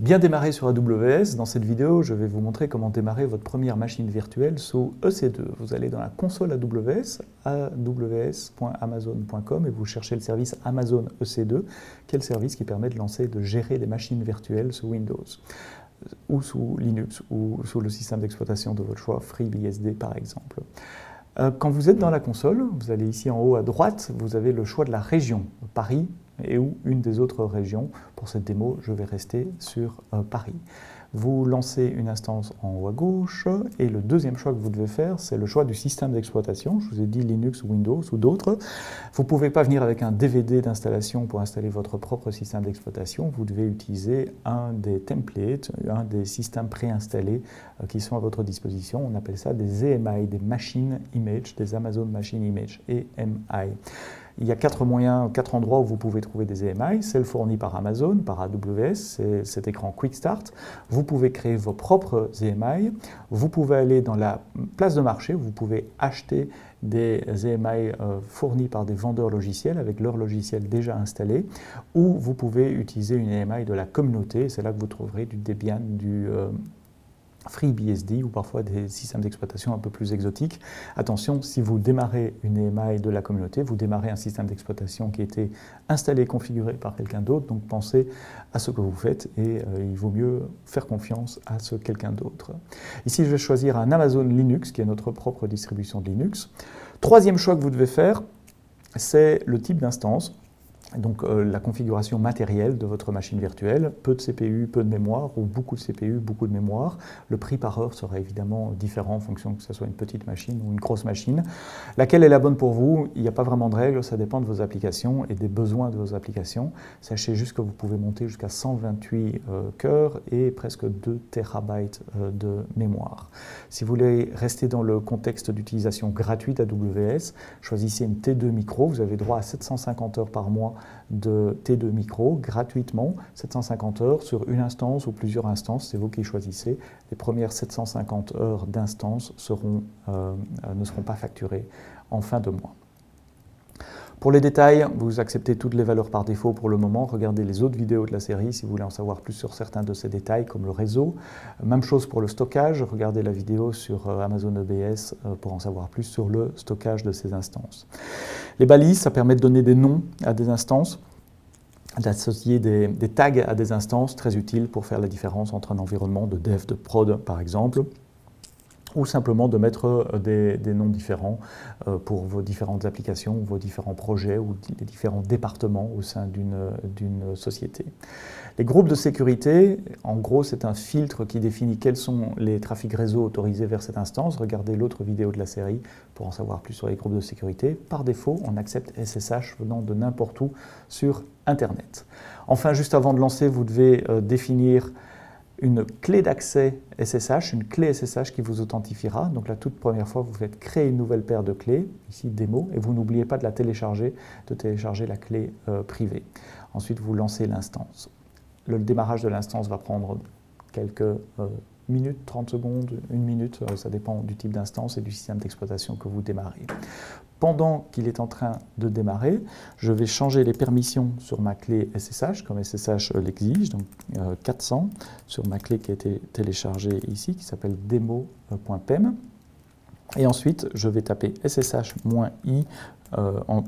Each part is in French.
Bien démarrer sur AWS, dans cette vidéo, je vais vous montrer comment démarrer votre première machine virtuelle sous EC2. Vous allez dans la console AWS, aws.amazon.com, et vous cherchez le service Amazon EC2, qui est le service qui permet de lancer et de gérer les machines virtuelles sous Windows, ou sous Linux, ou sous le système d'exploitation de votre choix, FreeBSD par exemple. Quand vous êtes dans la console, vous allez ici en haut à droite, vous avez le choix de la région, Paris, et ou une des autres régions. Pour cette démo, je vais rester sur Paris. Vous lancez une instance en haut à gauche, et le deuxième choix que vous devez faire, c'est le choix du système d'exploitation. Je vous ai dit Linux, Windows ou d'autres. Vous ne pouvez pas venir avec un DVD d'installation pour installer votre propre système d'exploitation. Vous devez utiliser un des templates, un des systèmes préinstallés qui sont à votre disposition. On appelle ça des EMI, des Machine Image, des Amazon Machine Image, EMI. Il y a 4 moyens, 4 endroits où vous pouvez trouver des EMI. C'est le fourni par Amazon, par AWS, c'est cet écran Quick Start. Vous pouvez créer vos propres EMI. Vous pouvez aller dans la place de marché, vous pouvez acheter des EMI fournis par des vendeurs logiciels avec leur logiciel déjà installé, ou vous pouvez utiliser une EMI de la communauté. C'est là que vous trouverez du Debian, du FreeBSD ou parfois des systèmes d'exploitation un peu plus exotiques. Attention, si vous démarrez une EMI de la communauté, vous démarrez un système d'exploitation qui a été installé et configuré par quelqu'un d'autre, donc pensez à ce que vous faites et il vaut mieux faire confiance à ce quelqu'un d'autre. Ici, je vais choisir un Amazon Linux, qui est notre propre distribution de Linux. Troisième choix que vous devez faire, c'est le type d'instance. Donc la configuration matérielle de votre machine virtuelle, peu de CPU, peu de mémoire, ou beaucoup de CPU, beaucoup de mémoire. Le prix par heure sera évidemment différent en fonction que ce soit une petite machine ou une grosse machine. Laquelle est la bonne pour vous? Il n'y a pas vraiment de règle, ça dépend de vos applications et des besoins de vos applications. Sachez juste que vous pouvez monter jusqu'à 128 cœurs et presque 2 TB de mémoire. Si vous voulez rester dans le contexte d'utilisation gratuite AWS, choisissez une T2 Micro, vous avez droit à 750 heures par mois de T2 Micro gratuitement, 750 heures sur une instance ou plusieurs instances, c'est vous qui choisissez. Les premières 750 heures d'instance ne seront pas facturées en fin de mois. Pour les détails, vous acceptez toutes les valeurs par défaut pour le moment. Regardez les autres vidéos de la série si vous voulez en savoir plus sur certains de ces détails, comme le réseau. Même chose pour le stockage. Regardez la vidéo sur Amazon EBS pour en savoir plus sur le stockage de ces instances. Les balises, ça permet de donner des noms à des instances, d'associer des tags à des instances, très utiles pour faire la différence entre un environnement de dev, de prod par exemple, ou simplement de mettre des noms différents pour vos différentes applications, vos différents projets ou les différents départements au sein d'une société. Les groupes de sécurité, en gros, c'est un filtre qui définit quels sont les trafics réseau autorisés vers cette instance. Regardez l'autre vidéo de la série pour en savoir plus sur les groupes de sécurité. Par défaut, on accepte SSH venant de n'importe où sur Internet. Enfin, juste avant de lancer, vous devez définir une clé d'accès SSH, une clé SSH qui vous authentifiera. Donc la toute première fois, vous faites créer une nouvelle paire de clés, ici démo, et vous n'oubliez pas de la télécharger, de télécharger la clé privée. Ensuite, vous lancez l'instance. Le démarrage de l'instance va prendre quelques minutes, 30 secondes, 1 minute, ça dépend du type d'instance et du système d'exploitation que vous démarrez. Pendant qu'il est en train de démarrer, je vais changer les permissions sur ma clé SSH, comme SSH l'exige, donc 400, sur ma clé qui a été téléchargée ici, qui s'appelle demo.pem. Et ensuite, je vais taper SSH-i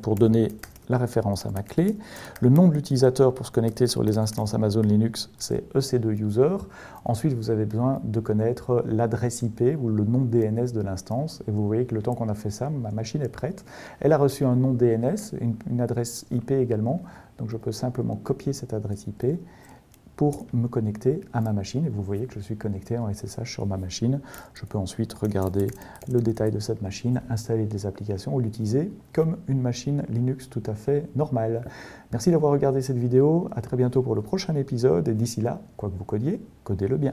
pour donner la référence à ma clé. Le nom de l'utilisateur pour se connecter sur les instances Amazon Linux, c'est EC2User. Ensuite, vous avez besoin de connaître l'adresse IP ou le nom DNS de l'instance. Et vous voyez que le temps qu'on a fait ça, ma machine est prête. Elle a reçu un nom DNS, une adresse IP également. Donc je peux simplement copier cette adresse IP pour me connecter à ma machine. Et vous voyez que je suis connecté en SSH sur ma machine. Je peux ensuite regarder le détail de cette machine, installer des applications ou l'utiliser comme une machine Linux tout à fait normale. Merci d'avoir regardé cette vidéo. À très bientôt pour le prochain épisode. Et d'ici là, quoi que vous codiez, codez-le bien.